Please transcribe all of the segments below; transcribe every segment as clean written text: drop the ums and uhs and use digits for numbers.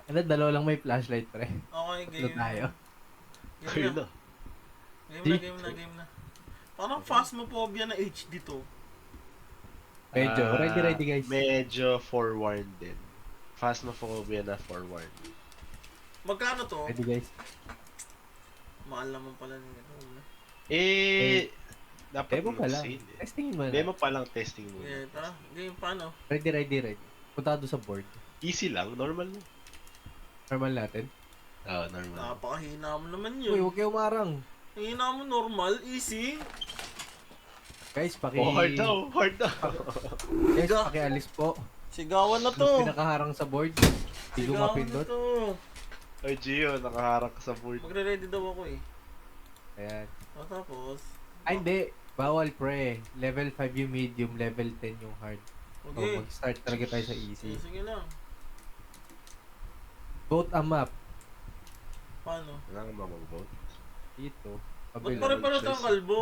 Ano, dalawa lang may flashlight, pre. Okay, Tatlo game. tayo. Game na. Ayun na. Game na, G? game na, game na. Parang Okay. Phasmophobia na HD to. Medyo. Ready, ready, guys. Medyo forewarned din. Phasmophobia na forewarned. Magkano to? Ready, guys. Mahal naman pala nito. Eh, dapat Demo pa lang. mag-sale eh. Testingin mo na. Demo pa lang, testing muna. Okay, tara. Game paano? Ready, ready, ready. Punta doon sa board. Easy lang, normal lang. Normal natin. Normal. Napakahina mo naman Uy, yun. huwag kayo umarang. Hina mo normal, easy. Guys, Oh, hard daw, hard daw. Guys, pakialis po. Sigawan na Yung to. pinakaharang sa board. Hindi ko Sigawan na mapindot. to. Ay, Gio, nakaharap ka sa board. Magre-ready daw ako eh. Ayan. O tapos, Ay, hindi. Bawal, pre. Level 5 yung medium, level 10 yung hard. okay. So, mag-start talaga tayo sa easy. Sige lang. Vote a map. Paano? Wala kang mag-vote. Dito. Ba't Kabila. pare-pare choice. tayong kalbo?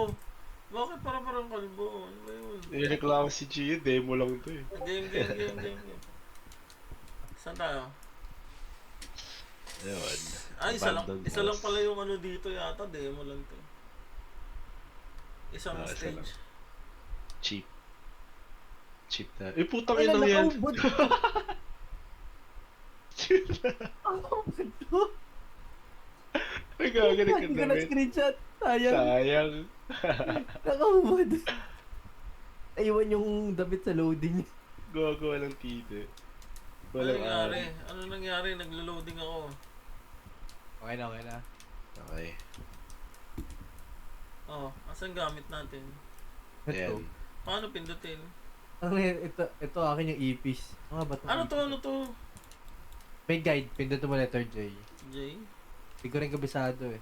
Bakit pare-parang kalbo? Ano ba yun? Nireklamo si Gio, demo lang to eh. Game. Saan tayo? Ayun. Ay, Abandoned isa lang house. pala yung ano dito yata. Demo lang to. Isang Isa lang. stage. Cheap. Cheap na. Eh, putang Wala, ina yan. nakaubod. Ay, gagaling ka Hindi ka damit. na-screenshot. Sayang. Sayang. Nakaubod. Naiwan yung damit sa loading. Gawa ng tite. Ano Walang nangyari? Ano nangyari? Naglo-loading ako. Okay na, okay na. Okay. Oh, asan gamit natin? Ito. Ayan. Paano pindutin? Ito akin yung EPs. Mga ba't Ano to? Ano to? May guide. Pindutin mo letter J. J? Hindi ko rin kabisado eh.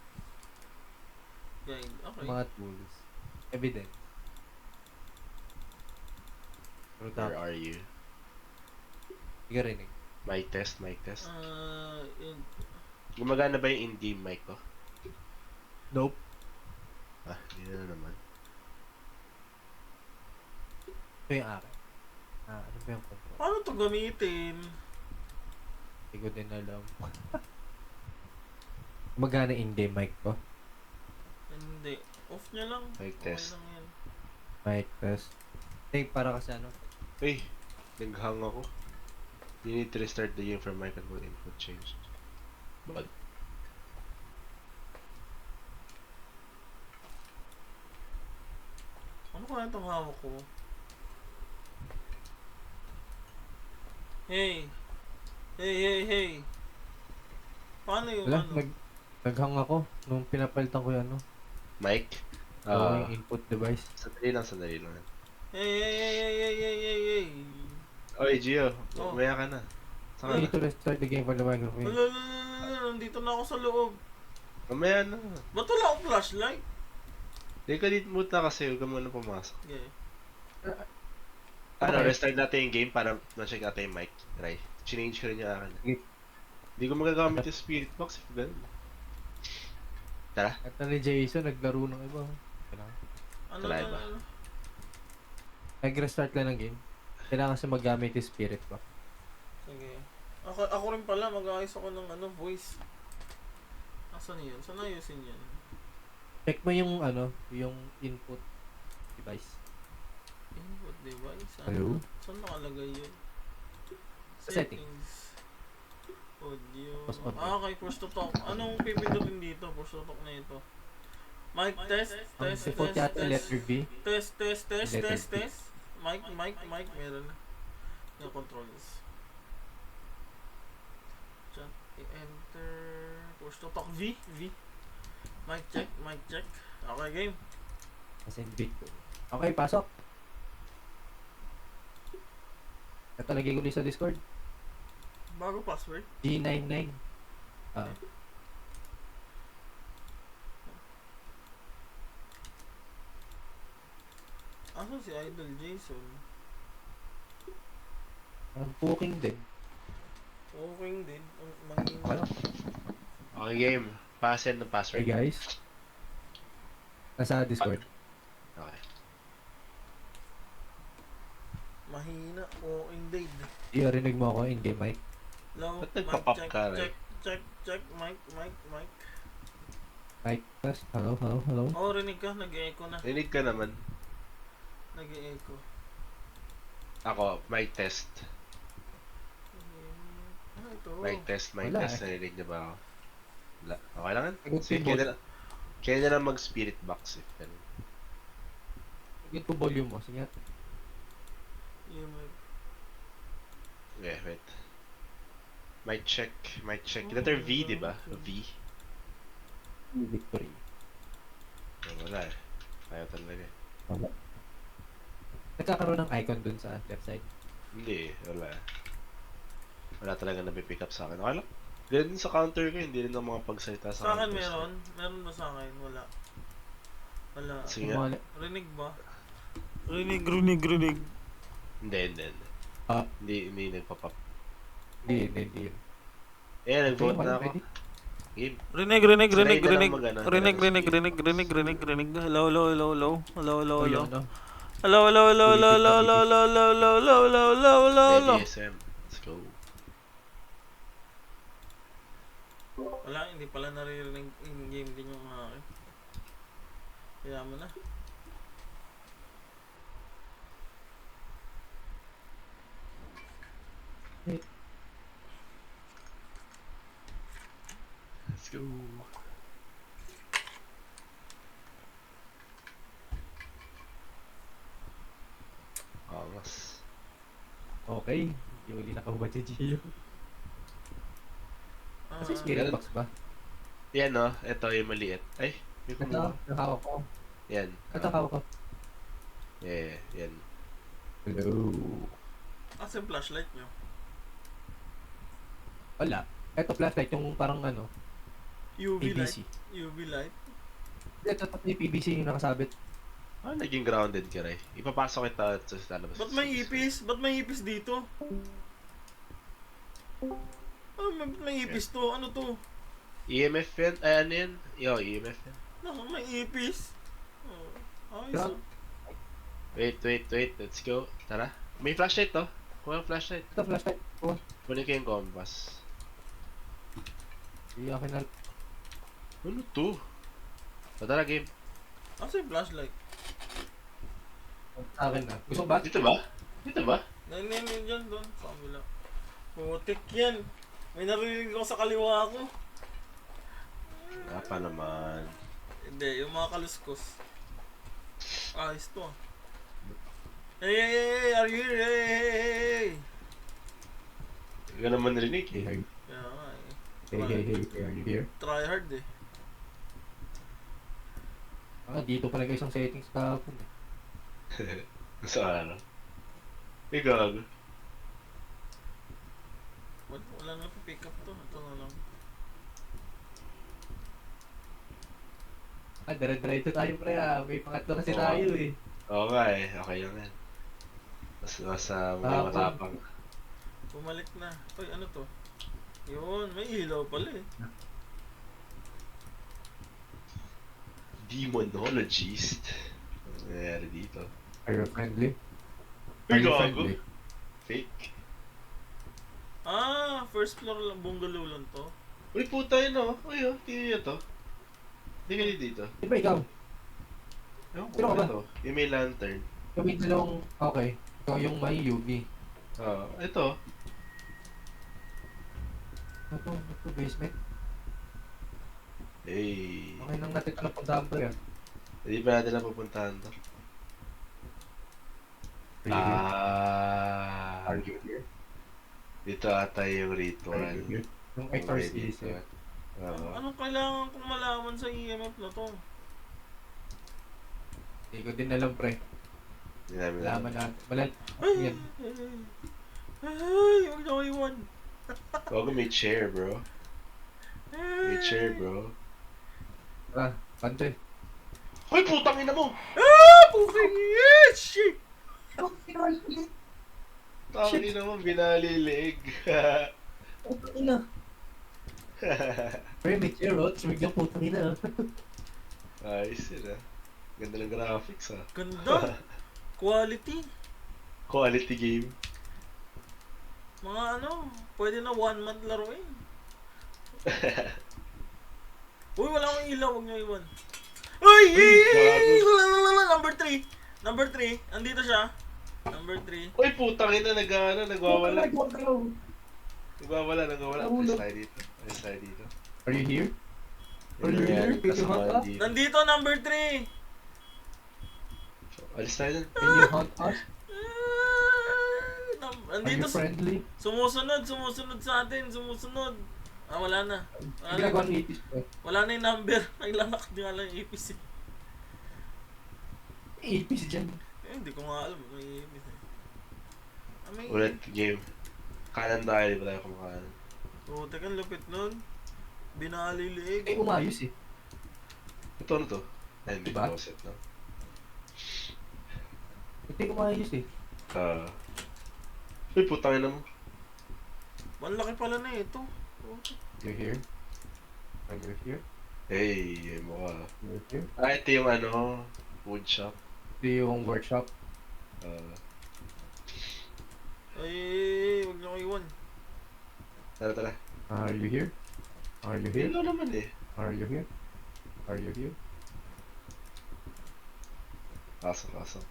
Guide. Okay. Mga tools. Evidence. Pero Where tapos, are you? hindi ka rinig. Mic test, mic test. Yun. Gumagana ba yung in-game mic ko? Nope. Hindi na naman. Ito yung akin. Ano ba yung control? Paano to gamitin? Hindi ko din alam. Magana in-game mic ko. Hindi. Off niya lang. Mic Okay test. lang yan. Mic test. Think para kasi ano. Hey, naghang ako. You need to restart the game for mic and input changed. But, Ano kaya itong hawak ko? Hey! Hey! Paano yung Wala, ano? naghang ako nung pinapalitan ko yung ano. mic? Yung input device. Sandali lang. Hey! Oy, Gio, Oh. umaya ka na. Saan You ka need na? to restart the game for the microphone. Nandito na ako sa loob. Umaya na. Ba't wala akong flashlight? Hindi ka dito mute na kasi, huwag ka muna pumasok. Okay. Ano, Okay. restart natin yung game para ma-check natin yung mic. Try. Change ko rin yung akin. Sige. Hindi ko magagamit yung spirit box if ganun. Tara. At na ni Jason, naglaro ng iba. Kailangan. Ano Try na? ba? Nag-restart lang ng game. Kailangan kasi magamit yung spirit box. Sige. Ako rin pala, mag-aayos ako ng ano, voice. Asan yun? Saan ayusin yan? Check mo yung ano, yung input device. Input device? Hello? Saan nakalagay yun? Settings. Audio. Tapos audio. Okay, push to talk. Anong pipindutin dito? Push to talk na ito. Mic test. Ang default yata letter V. Test. Letter B. Mic. Meron na. Yung controls. Chat. I-enter. Push to talk. V. Mic check. Okay, game. As in big. Okay, pasok. Ito, lagay ko ulit sa Discord. Bago password. G99. Asan si Idol Jason? Ang booking din. Okay din. Mahina. Okay. Okay, game. Pass and the Hey password. guys. Nasa Discord. Okay. Mahina. Okay din. Rinig mo ako in-game mic. Low, Ba't mic nagpa-pop check, ka, check, check, check, mic, mic, mic. Mic test. Hello, hello, hello. Oh, rinig ka, nag-echo na. Rinig ka naman. Nag-echo. Ako, mic test. Ano ito? Mic test, mic Wala test. Narinig niyo ba ako? Wala. Okay lang yan? Sagot Sige, yung kaya volume. na, kaya na lang mag-spirit box if ganun. Sagot ko volume mo. Sige. Yung mic. Okay, wait. Mic check, mic check. Letter V, di ba? V. Victory. Oh, wala eh. Ayaw talaga eh. Nagkakaroon ng icon dun sa left side. Hindi eh, wala. Wala talaga nabipick up sa akin. Okay lang. Ganun din sa counter ko, hindi rin ako mga pagsalita Sa akin counters. meron. Meron ba sa akin? Wala. Wala. Sige nga. Rinig ba? Rinig, rinig, rinig. Hindi, hindi, hindi. Ah. Hindi nagpa-pop. Hindi. Eh, nag-vote na ako. Ready? Game. Rinig, rinig, Sanay rinig, na lang rinig. mag-ano, Rinig, talaga rinig, sa rinig, rinig, rinig, rinig. Hello, hello, hello, hello. Hello, hello, Oh, hello. yun, no? Hello, hello, hello, hello, hello, hello, hello, hello, hello, hello, hello, hello, hello, hello. DSM. Let's go. Wala, hindi pala naririnig in-game din yung akin. Kaya mo na. Let's go. Angas. Okay. Hindi uli nakahubad si Gio. Kasi Ah, spirit ganun. box ba? Yan no, ito yung maliit. Ay, may Ito, kumuha. nakaw ko. Yan. Ito, nakaw ko. Yeah, yan. Hello. asa yung flashlight nyo? Wala. Ito, flashlight, yung parang ano, UV light. PVC. UV light. Ito, yung PVC yung nakasabit. Ah, naging grounded ka rin. Ipapasok kita sa lalabas. Ba't may ipis? Ba't may ipis dito? Ah, may ipis to. Ano to? EMF yan? Ay, ano yan? Yo, EMF yan. Naku, may ipis. Oh, ayos. Ground. Wait. Let's go. Tara. May flashlight to. Kuha yung flashlight. Ito, flashlight. Oh, Kunin ko yung compass. hindi akin na. Ano to? O, tara, game. Asa yung flashlight? Sa akin na. Gusto mo ba? Dito ba? Dito ba? Nandiyan dyan doon. Sa kabila. Putik yan. May narinig ako sa kaliwa ko. Wala pa naman. Hindi, yung mga kaluskos. Ayos to. Hey, are you here? Hey. Hindi ka naman rinig Hey, eh. Kaya nga eh. hey, are you here? Try hard eh. Ah, dito pala guys ang settings kahapon eh. Sa ano? May gago. Wala na pa pick up to. Ito na lang. Ah, dire-diretso tayo pre ah. May pangatlo kasi Oo. tayo eh. Oo nga eh. Okay lang yan. Mas matapang. Bumalik na. Uy, ano to? Yun, may ilaw pala eh. Demonologist. Ano nangyayari dito? Are you friendly? Ay, gago. Fake. Ah, first floor lang, bungalow lang to. Uy, puta yun oh. Uy, oh. Tingnan niyo to. Hindi kayo dito. Di ba ikaw? Ewan ko Sino ka ba? ito. Yung may lantern. Yung may dalawang, okay. Ito yung may UV. Oo. Ito. Ito, basement. Hey. Okay nang natin ito napuntahan pre ah. Hindi pa natin napupuntahan to. Ah. Are you here? Dito ata yung ritual. Are you here? Yung exorcist is ritual. Oo. Anong kailangan kong malaman sa EMF na to? Hindi ko din alam pre. Hindi namin alam. Laman natin. Malal. Ay, Yan. ay, huwag na ko iwan. Huwag may chair, bro. May chair, bro. Ah, pante. Hoy, putang ina mo! Ah, puking shit! Tangin ina mo, binaliliig. Ina. Pre, may chair oh. Tapos biglang putang ina. Ayos yun ah. Ganda ng graphics ah. Ganda. Quality. Quality game. Mga ano, pwede na 1 month laruin. Uy, wala akong ilaw, huwag nyo iwan. Uy! Number 3! Number 3, andito siya. Number 3. Uy, putang ina, nagwawala. Nagwawala. Nagwawala. Alis tayo dito. Are you here? Ano yan? Kasama dito. Nandito, number 3! Alis tayo dun. Can you hunt us? Are Andito, you friendly? sumusunod sa atin, wala na. Ginagawa ng ipis ko. Wala na yung number. Naglalak din nga lang yung ipis eh. Ipis dyan. Hindi ko nga alam. May ipis eh. Ulit game. Kanan tayo, di ba tayo kumakanan? Oh, teka, lupit nun. Binali liig. Eh, umayos eh. Ito ano to? Ay, hindi Diba? ko set no? Hindi umayos eh. Uy, putang ina mo. Malaki pala na ito. Oh. You're here? Are you here? Hey, mukha. You're here? Ito yung ano, wood shop. Ito yung workshop. Ay, huwag niyo ko iwan. Tara. Are you here? Are you here? Hello naman eh. Are you here? Are you here? Pasok.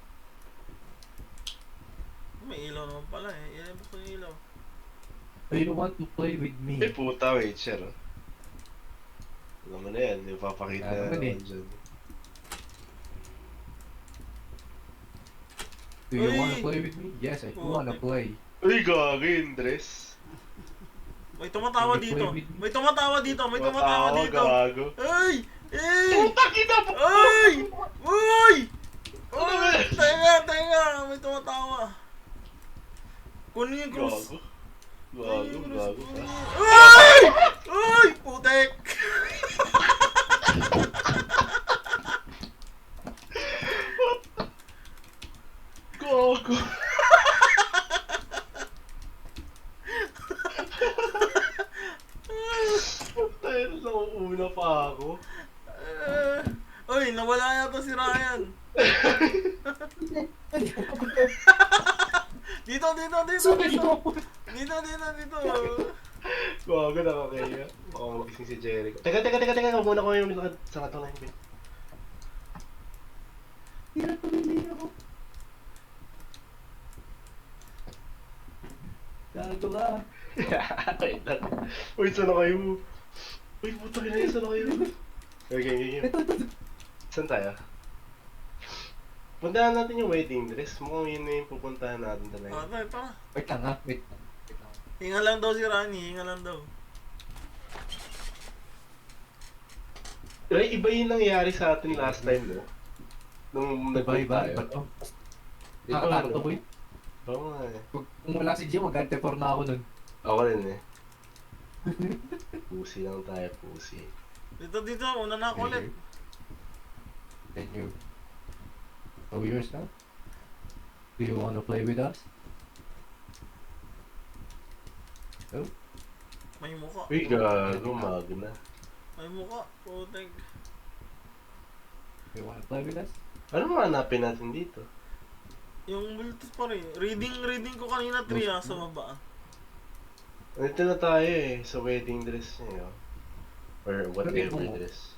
May ilaw naman pala eh. Yan, buksan yung ilaw. Do you want to play with me? Ay, puta, wait, share oh. Alam mo na yan, yung papakita Alam na mo na eh. naman dyan. Do you Uy! want to play with me? Yes, I do Oh, want to okay. play. Uy, gagi yung dress. May tumatawa Hindi dito. play with me. May tumatawa dito. Gago. Ay! Ay! Putang ina mo! Ay! Uy! Ano ba yan? Tenga! May tumatawa. Kunin yung cross. Gago. Ay! Ay! Putek! Gago. Tayo na nauuna pa ako. Uy, nawala yata si Ryan. Dito. Gago, nakakaya. Baka magising si Jericho. Teka. Muna ko yung sa katong na yun. Gago ka. Wait lang. Uy, saan na kayo? Uy, puta ka na yun, saan na kayo? Okay. Ito. Saan tayo? Puntahan natin yung wedding dress. Mukhang yun na yung pupuntahan natin talaga. Tara. Wait lang ha. Wait lang. Hinga lang daw si Rani. Hinga lang daw. Ray, iba yung nangyari sa atin last time, no? Nung nag-break Iba. tayo. Di ba, Nakakatakot ano? ako eh. Oo nga eh. Kung wala si Jim, mag-antefor na ako nun. Ako rin eh. Pusi lang tayo, pusi. Dito. Una na ako ulit. Then you show yourself. Do you want to play with us? No? May muka. Uy, gago, magna. May muka. Putek. Do you want to play with us? Ano mga hanapin natin dito? Yung multis pa rin. Reading ko kanina 3 sa baba. Nandito na tayo eh, sa wedding dress niya. Oh. Or whatever Bungo. dress.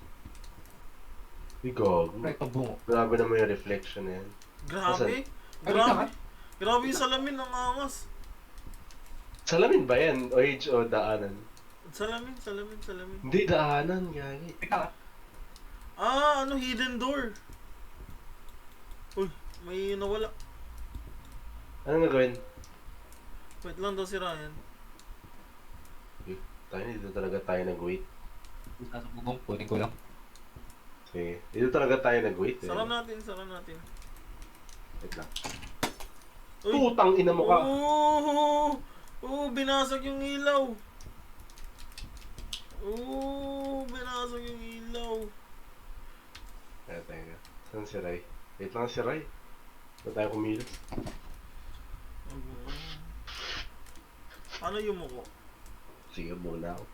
Uy, gago. Ito bungo. Grabe naman yung reflection na yan. Grabe. Grabe yung salamin ng angas. Salamin ba yan? O daanan? Salamin. Hindi, daanan, gagi. Teka. Hidden door. Uy, may nawala. Anong gagawin? Wait lang daw si Ryan. Tayo, dito talaga tayo nag-wait. Nasa bubong, kunin ko lang. Sige, dito talaga tayo nag-wait. Sara natin. Wait lang. Uy. Putang ina mo ka! Binasag yung ilaw. Binasag yung ilaw. Teka. Saan si Rai? Wait lang si Rai. Saan tayo kumilos? Ano yung muko? Sige, muna ako.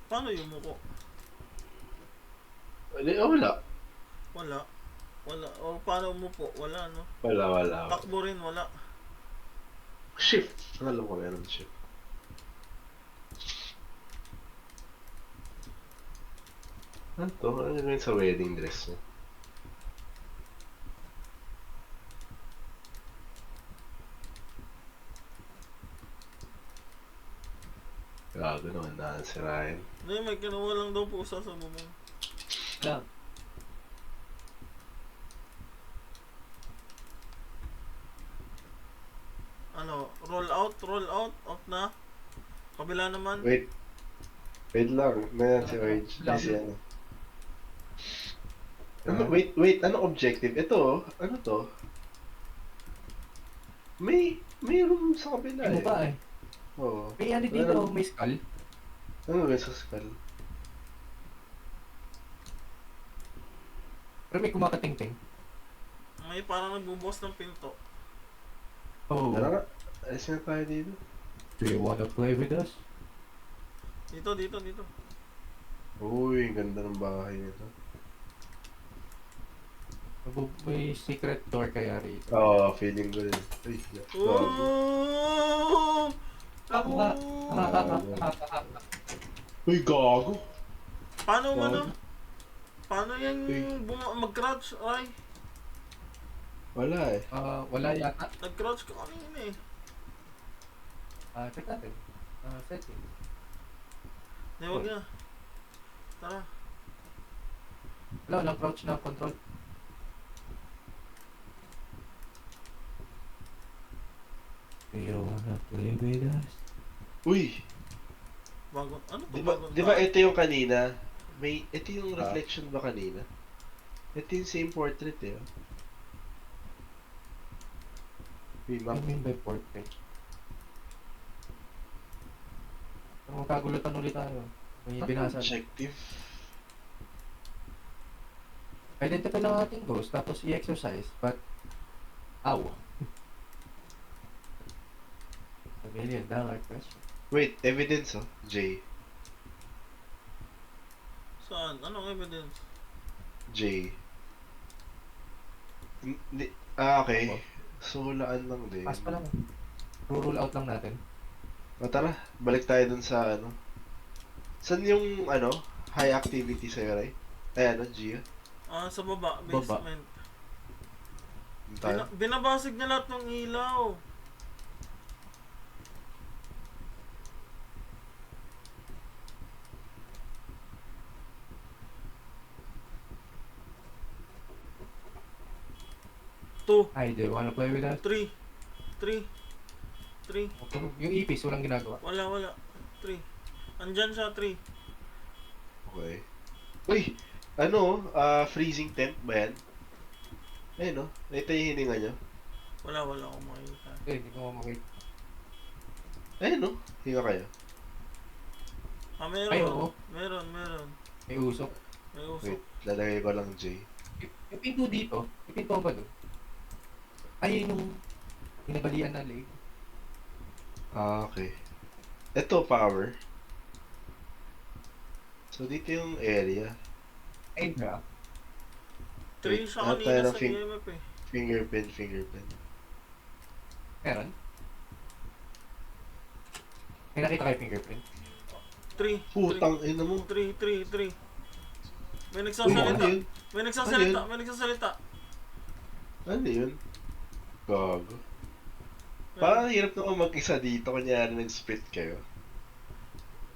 Paano yung muko? Wala. Wala. Wala. O paano umupo? Wala, no? Wala. Takbo rin, wala. Shift. Alam ko meron shift. Ano to? Ano yun sa wedding dress niya? Gago naman na si Ryan. Hindi, may kinuha lang daw pusa sa bubong. Lang. Ano, roll out na. Kabila naman. Wait. Wait lang. May si Orange. May si ano. Wait. Anong objective? Ito oh. Ano to? May room sa kabila Ano eh. ba eh? Oo. May ano dito, may skull. Ano ba sa skull? Pero may kumakating-ting. May parang nagbubukas ng pinto. Oh, Tara nga. Alis na tayo dito. do you wanna play with us? Dito. Uy, ganda ng bahay nito. May secret door kaya rito. Oo, feeling ko din. Uy, gago. Oh! Uy, gago. Paano Gago. ano? Paano yan Uy. mag-crouch? Ay, Wala eh. Wala yata. nag-crouch ka kanina eh. Check natin. Setting. Hindi, wag na. Tara. Wala, walang crouch na control. Do you wanna play with us? Uy, Bago. Ano to? di ba, Bagong di ba tao? ito yung kanina? Ito yung reflection ba kanina? Ito yung same portrait eh. Oh. Uy, What map. do you mean by portrait? Magkagulutan ulit tayo. May binasa. Objective. Identify lang ang ating ghost, tapos i-exercise, but... Ow! $1 million question. Wait, evidence oh. J. Saan? Anong evidence? J. Okay. So, hulaan lang din. Pass pa lang. Rule out lang natin. O tara, balik tayo dun sa ano. Saan yung ano, high activity sa'yo, Ray? Ay ano, Gia? Sa baba, Baba. basement. Dun tayo? Binabasag niya lahat ng ilaw. Two, Hi, do you wanna play with us? three, Yung ipis, walang ginagawa. wala, three. Andyan siya, three. Okay. Uy! Ano, freezing temp ba yan? Ayun no, ito yung hininga nyo. Wala akong makikita. Hindi ko makikita. Ayun no, hinga kayo. Meron. Ay, oo. Meron. May usok. May usok. Wait, lalagay ko lang J. Yung pinto dito, yung pinto ba doon? Ay, yung pinabalian na leg. Okay. Ito, power. So, dito yung area. Ay, bra. Three Wait, siya ano kanina tayo sa ng EMF eh. Fingerprint. Meron? May nakita kayo fingerprint? Three. Putang ina mo. Three. May Uy, nagsasalita. ano yun? May nagsasalita. Ano yun? Gago. Parang hirap naman mag-isa dito, kunyari nag-split kayo.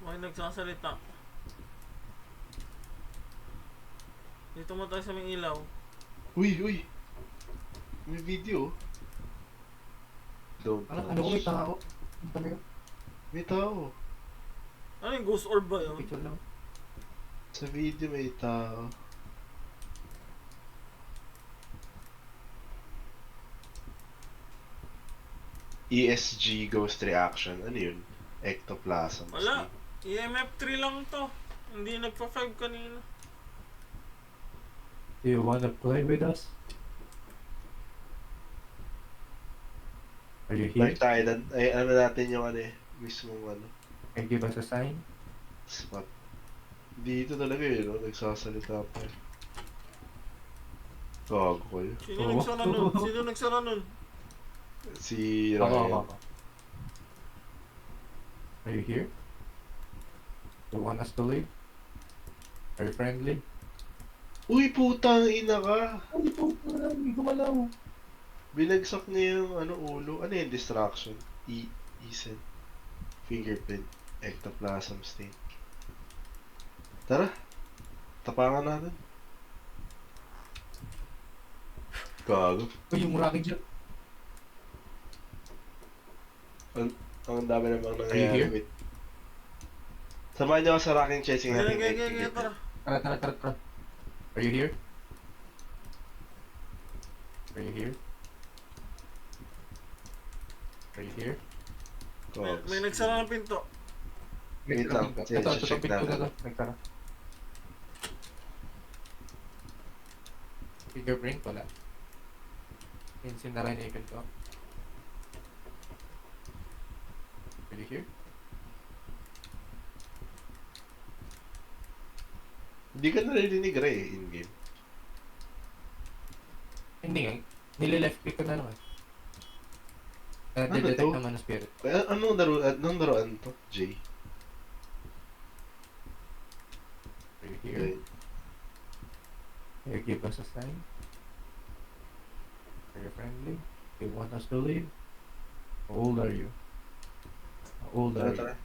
May nagsasalita. Dito mo tayo sa may ilaw. Uy! May video. Don't Ano ko may touch. tao? Ano ba yun? May tao. Ano yung ghost orb ba yun? Picture lang. Sa video may tao. ESG ghost reaction. Ano yun? Ectoplasm. Wala. EMF 3 lang to. Hindi nagpa-5 kanina. Do you wanna play with us? Are you here? Balik tayo doon. Ay, ano natin yung ano eh. Mismong ano. Can you give us a sign? Spot. Dito talaga eh, no? Nagsasalita pa eh. Gagol. Sino Oo. nagsara nun? Sino nagsara nun? Si Ako, Ryan. ako. Are you here? You want us to leave? Are you friendly? Uy, putang ina ka! Ay, puto na, hindi gumalaw. Binagsak niya yung ano, ulo. Ano yung distraction? Ethan. Fingerprint. Ectoplasm stain. Tara. Tapangan natin. Gago. Uy, yung rocket ship. Ang dami namang Are you nangyayari. here? Wait. Samahan niyo ako sa rocking chasing Gaya, natin. gaya, gaya, gaya, tara. Tara, tara, tara, tara. Are you here? Are you here? Are you here? May nagsara ng pinto. Wait lang, Ito, ito, check pinto natin. na to. Nagtara. Fingerprint, wala. Sinara niya yung pinto. Are you here? Hindi ka naririnig, Ray, in-game. Hindi nga. Nile-left click ko na lang eh. Ano Detect to? naman ng spirit. Anong laruan to, Jay? Are you here? Okay. Can you give us a sign? Are you friendly? Do you want us to leave? How old are you? How old Tara, are you? tara.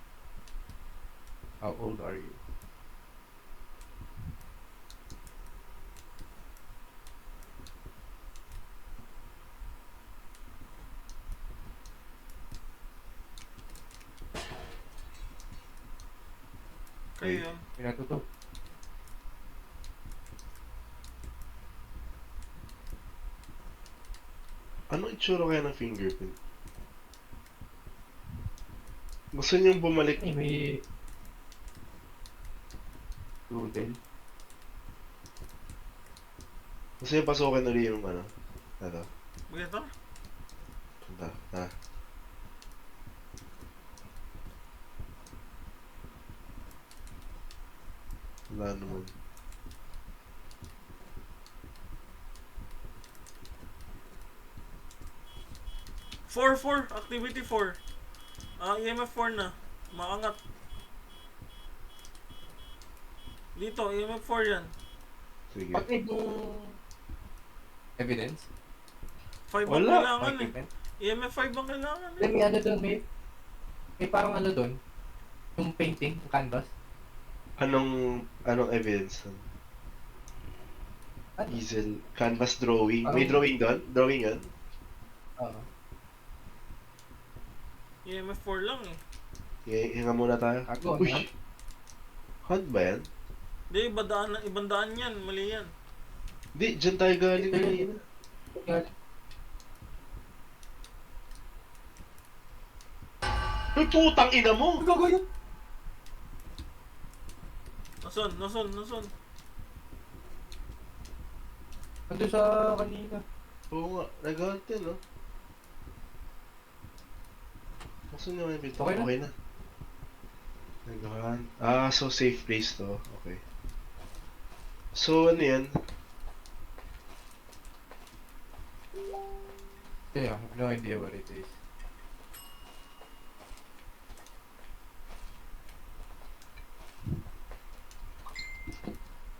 How old are you? Kayo yun. Pinatuto. Anong itsura kaya ng fingerprint? Gusto niyong bumalik? Ay, may... Doodle. Gusto niyong pasukin ulit yung ano? Ito. Bagay, tara. Ito. Ha? Wala naman. Four. Activity 4. EMF 4 na. Maangat. Dito, EMF 4 yan. Sige. Pag yung... Evidence? 5 ang Wala. kailangan eh. Equipment? EMF 5 ang kailangan eh. Then may ano doon, may parang ano doon. Yung painting, yung canvas. Anong evidence nun? Ano? Easel. Canvas drawing. May Parang- drawing doon? Drawing yun? Oo. EMF 4 lang eh. Hinga muna tayo. Ako, Uy! ano? Hunt ba yan? Hindi, ibang daan yan. Mali yan. Hindi, dyan tayo galing kanina. Uy, putang ina mo! Gago yun! Nason. Ando sa kanina. Oo nga, nag-hunt yan, no? Gusto niyo yung pinto? Okay na. Okay na. Nag-hunt. So safe place to. Okay. So, ano yan? Yeah, I have no idea what it is.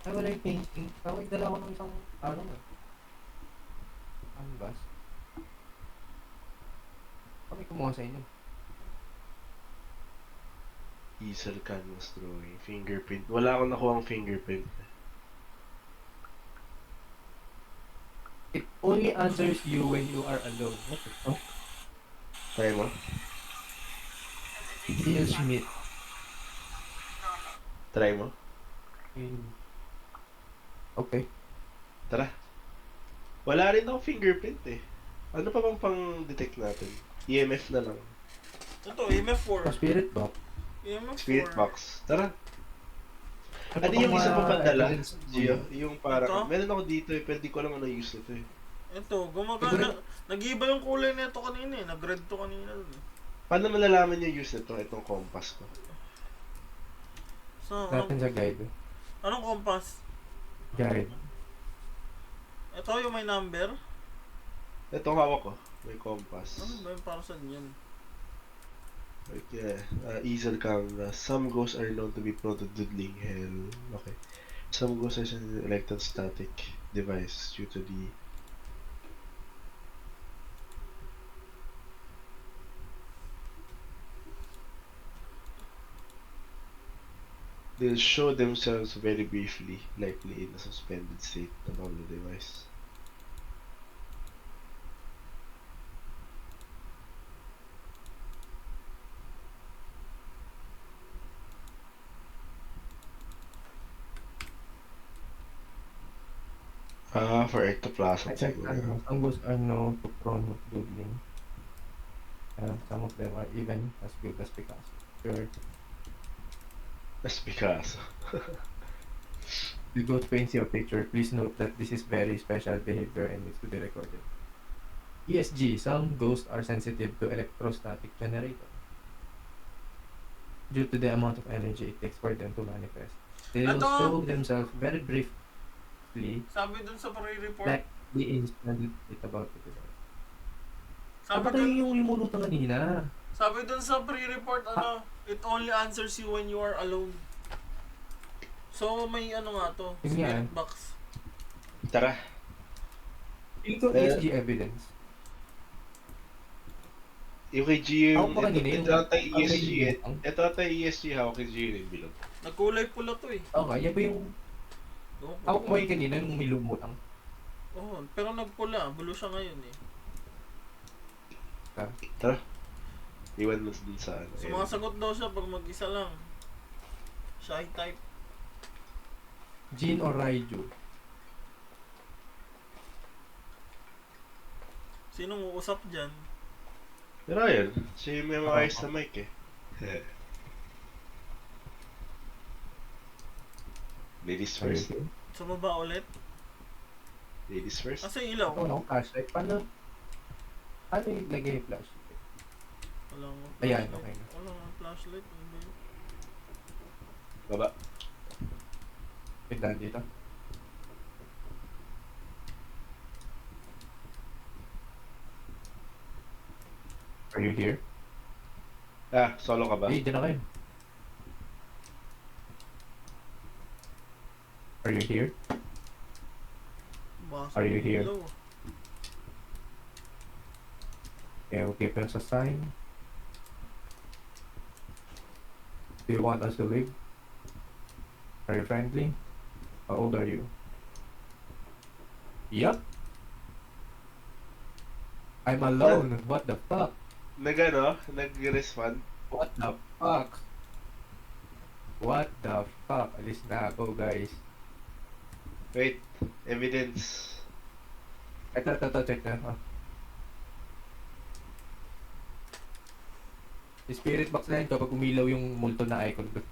Ay, wala yung painting. Tawag dala ko ng isang, ano ba? Canvas. Kami kumuha sa inyo. Easel canvas drawing. Fingerprint. Wala akong nakuha ang fingerprint. It only answers you when you are alone. What the fuck? Try mo? Neil Schmidt. Try mo? Okay. Tara. Wala rin akong fingerprint eh. Ano pa bang pang-detect natin? EMF na lang. Ito, EMF 4. Spirit box. EMF 4. Spirit box. Tara. Ano pa yung bang isa mga pa pandala? evidence? Gio, yung parang... Ito? Meron ako dito eh, pero di ko alam ano use nito eh. Ito, gumagana. Nag-iiba yung kulay nito kanina eh. Nag-red to kanina dun eh. Paano malalaman yung use nito? Itong compass ko. So, Natin sa guide. anong compass? Guide. Ito yung may number. Itong hawak ko. May compass. Ano ba yung para saan yan? Okay. Easel camera. Some ghosts are known to be prone to doodling hell. Okay. Some ghosts are an electrostatic device due to the they'll show themselves very briefly, likely in a suspended state on the device. For ectoplasm I checked siguro. some ghosts are known to prone of doodling. Some of them are even as good as Picasso. Sure. That's because. The ghost paints your picture. Please note that this is very special behavior and needs to be recorded. ESG. Some ghosts are sensitive to electrostatic generator. Due to the amount of energy it takes for them to manifest. They will Ato! show themselves very briefly, Sabi dun sa pre-report. like the instant it about it. Sabi Sabi dun, yung lumulutang kanina. sabi dun sa pre-report, ano, it only answers you when you are alone. So, may ano nga to, Yun spirit yan. box. Tara. Ito ESG evidence. Yung kay Gio, Ako pa kanina ito yung- ata yung ESG eh. ang- Ito ata yung ESG hawak kay Gio yung bilog. Nagkulay pula to eh. Okay, yan ba yung... Oo, Ako kumain kanina nung may lumutang. Oo, pero nagpula, bulo siya ngayon eh. Tara. Iwan mo dun sa ano. Sumasagot daw siya pag mag-isa lang. Shy type. Jin or Raiju? Sinong uusap dyan? Pero ayun, siya yung may maayos na mic eh. Ladies Are you first. here? Sumaba ulit? Ladies first. Kasi ilaw. Ako no, flashlight. Paano yung lagay yung flash? Wala nga Ayan, flashlight. okay na. Wala nga flashlight. Ano ba yun? Baba. Pindahan dito. Are you here? Solo ka ba? Eh, dyan na kayo. Are you here? Basa Are you yung here? ilaw. Okay, we'll give us a sign. Do you want us to leave? Are you friendly? How old are you? Yup. I'm alone. What the fuck? Nag-respond. What the fuck? What the fuck? Alis na ako, guys. Wait, evidence. Ito, check na. Spirit box na yun kapag umilaw yung multo na icon doon.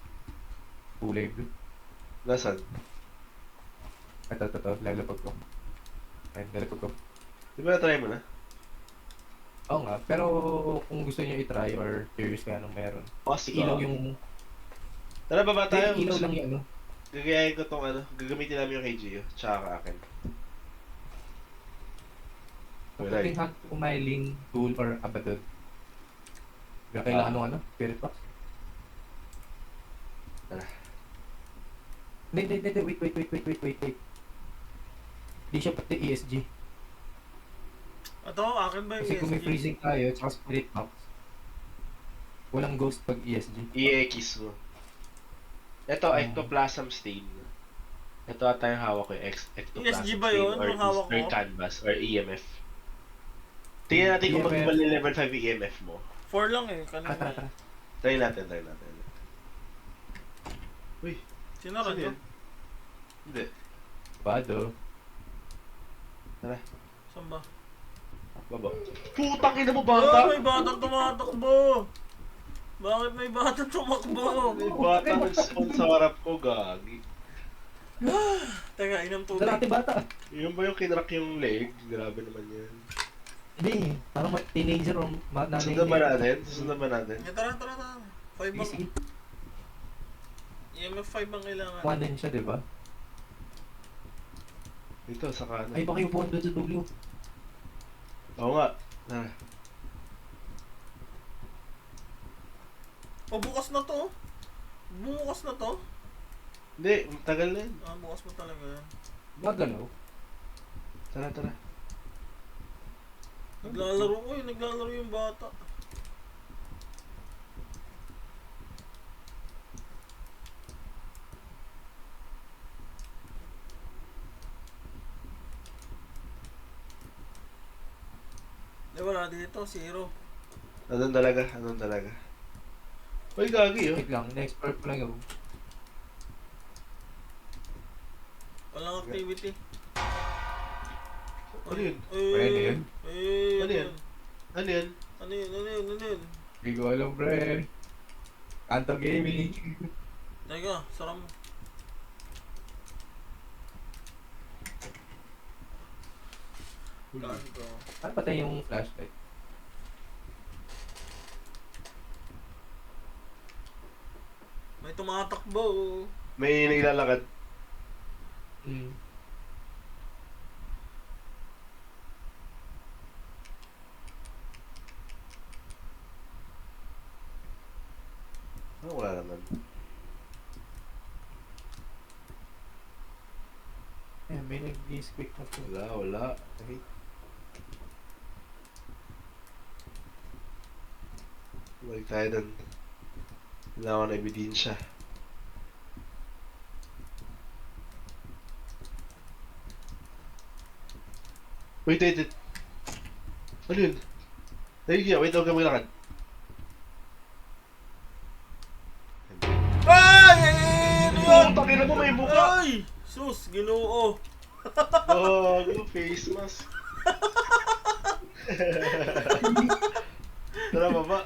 Kulay blue. Nasaan? Ito, lalapag ko. Ayun, lalapag ko. Di ba na-try mo na? Oo nga, pero kung gusto niyo i-try or curious ka anong meron. Ilaw yung... Tara, baba tayo. Ilaw lang yung ano. Gagayahin ko tong ano. Gagamitin namin yung kay Gio. Tsaka ka akin. Wala Pwedeng hunt umiling, tool, or abaddon. Kaya kailangan nung ano? Spirit box? Tara. Hindi, wait. Hindi siya pati ESG. Ito, akin ba yung Kasi kung may ESG? freezing tayo, tsaka spirit box, walang ghost pag ESG. I-X mo. Ito, Ah. ectoplasm stain. Ito ata yung hawak ko, yung ectoplasm ESG ba stain yun, or, yung hawak or mo? canvas or EMF. Tingnan natin kung EMF. mag-ibal yung level 5 EMF mo. 4 lang eh, kanina. Tara. Try natin. Uy, Sinara saan to? yan? Hindi. Bado. Saan ba? Baba. Putang ina mo, Oh, bata! may batang tumatakbo! Bakit may batang tumakbo? May bata nag-spawn sa harap ko, gagi. Teka, inom tubig. Dati bata. Yun ba yung kinrak yung leg? Grabe naman yan. Hindi, parang teenager o nanay. Susundan ba natin? Susundan ba natin? Eh, tara. 5 ang... Easy. EMF 5 ang kailangan. One din siya, di ba? Ito, sa kanan. Ay, pakiupuan doon sa dulo. Oo nga. Tara. Oh, bukas na to. Bukas na to. Hindi, tagal na yun. Ah, bukas mo talaga yan. Magalaw. Tara, tara. Naglalaro yung bata. Wala dito, zero. Anong talaga? Anong talaga? Uy, gagi oh. Wait lang, na-explore ko lang yung room. Walang activity. Ano yun? Pwede yun. Ano yan? Ano yan? Ano yun? Hindi ko alam, pre. Kanto Gaming. Teka, sara mo. Kanto. Ano patay yung flashlight? May tumatakbo. May naglalakad. Hmm. Oh, wala naman. Ayan, may nag-squeak na po. Wala. Okay. Balik tayo dun. Wala ako na ebidensya. Wait. Ano yun? Wait, huwag ka maglakad. Ay! Ano yun? Putang ina mo, may buka! Ay! Sus, ginoo. Oh, face mask. Tara, baba.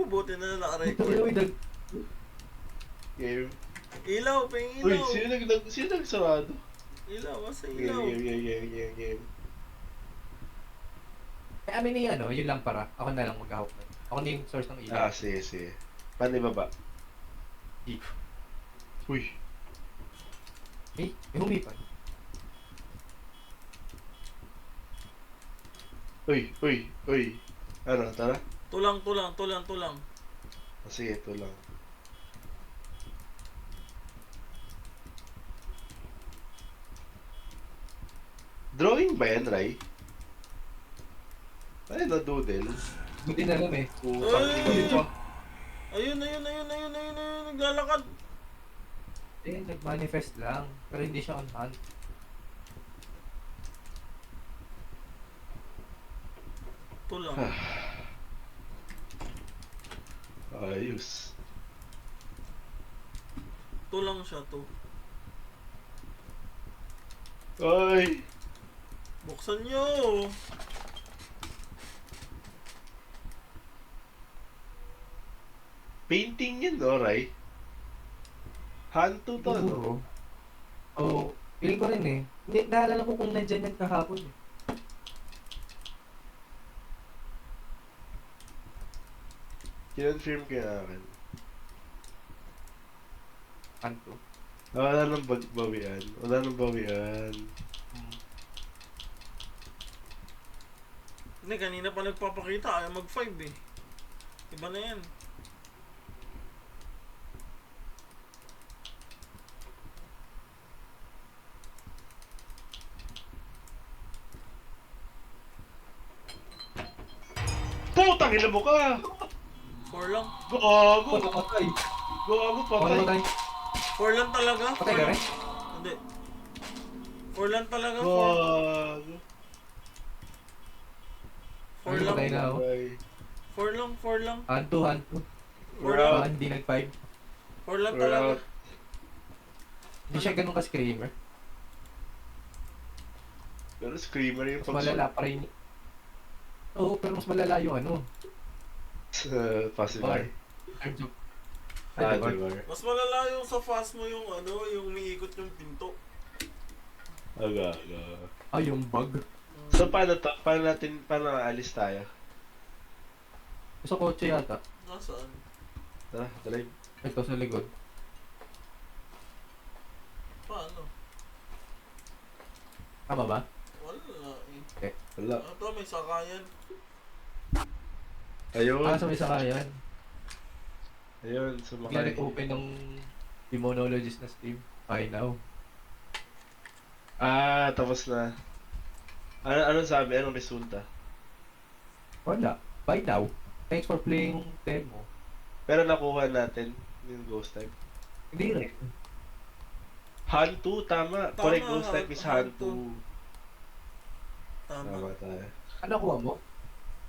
Buti na Ito, naka-record. Game. Ilaw, peng Uy, ilaw. sino nagsarado? Ilaw, basta ilaw. Game. Eh, amin ni ano, yun lang para. Ako na lang mag-ahok na. Ako na yung source ng ilaw. Ah, sige. Paano ibaba? Eh, Uy. may humipad. Uy. Ano, tara? Tulang. Ah, sige, ito lang. Drawing ba yan, Rai? Ay, na-doodle. Buti na lang eh. Putang Ay! ina pa. Ayun. Naglalakad. Eh, nag-manifest lang. Pero hindi siya on hand. Tulang. Ayos. Tulang siya to. Ay! Buksan nyo. Painting yan, no, Rai? Hanto to, no? Oo. Oo. Feeling ko rin eh. Hindi, naalala ko kung nandyan yan kahapon eh. Kinonfirm ka na akin. Kanto. Wala nang bawian. Hindi, kanina pa nagpapakita. Ayaw mag-5 eh. Iba na yan. Putang ina mo ka! 4 lang. Gago! Patay. Gago, patay! Patay. 4 lang talaga. Patay ka rin? Hindi. 4 lang talaga. 4 Gago! Ay, lang. patay na ako. Patay. 4 lang. Hanto. We're out. Baka hindi nag-5. 4 lang We're talaga. out. Hindi siya ganun ka-screamer. Pero screamer yung Mas malala pa rin. Oo, pero mas malala yung ano. Pacifier. Terms of... Ah, Ay, diba? diba? Mas malala yung sa fast mo yung yung umiikot yung pinto. Aga. Ah, yung bug. So, paano to? Paano aalis tayo? Sa kotse yata. Nasaan? Tara, drive. Ito sa likod. Paano? Tama ba? Wala eh. Wala. Ito, may sakayan. Ayun. Ah, so may sakayan. Ayun, Bigla sumakay. nag-open ng immunologist na Steam. Buy now. Ah, tapos na. Ano sabi? Anong resulta? Wala. Buy now. Thanks for playing demo. Pero nakuha natin yung ghost type. Hindi rin. Hantu, tama. Tama, Correct, ghost type is Hantu. Hantu. Tama. Tama tayo. Ano kuha mo?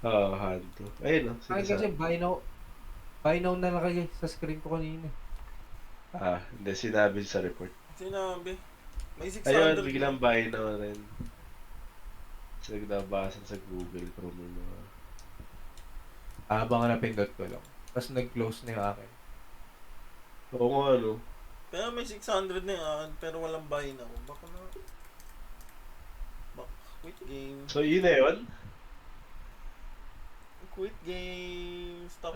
Oo, Hantu. Ayun o. Ay, kasi buy now. Buy now na nakalagay sa screen ko kanina. Hindi. Sinabi sa report. Sinabi. May 600. Ayun, biglang buy now rin. Sa nagdabasan sa Google Chrome yung mga... Habang napindot ko lang. Tapos nag-close na yung akin. Oo nga, ano. Pero may 600 na yan, pero walang buy na. Baka na... Quit game. So, yun na yun. Quit game. Stop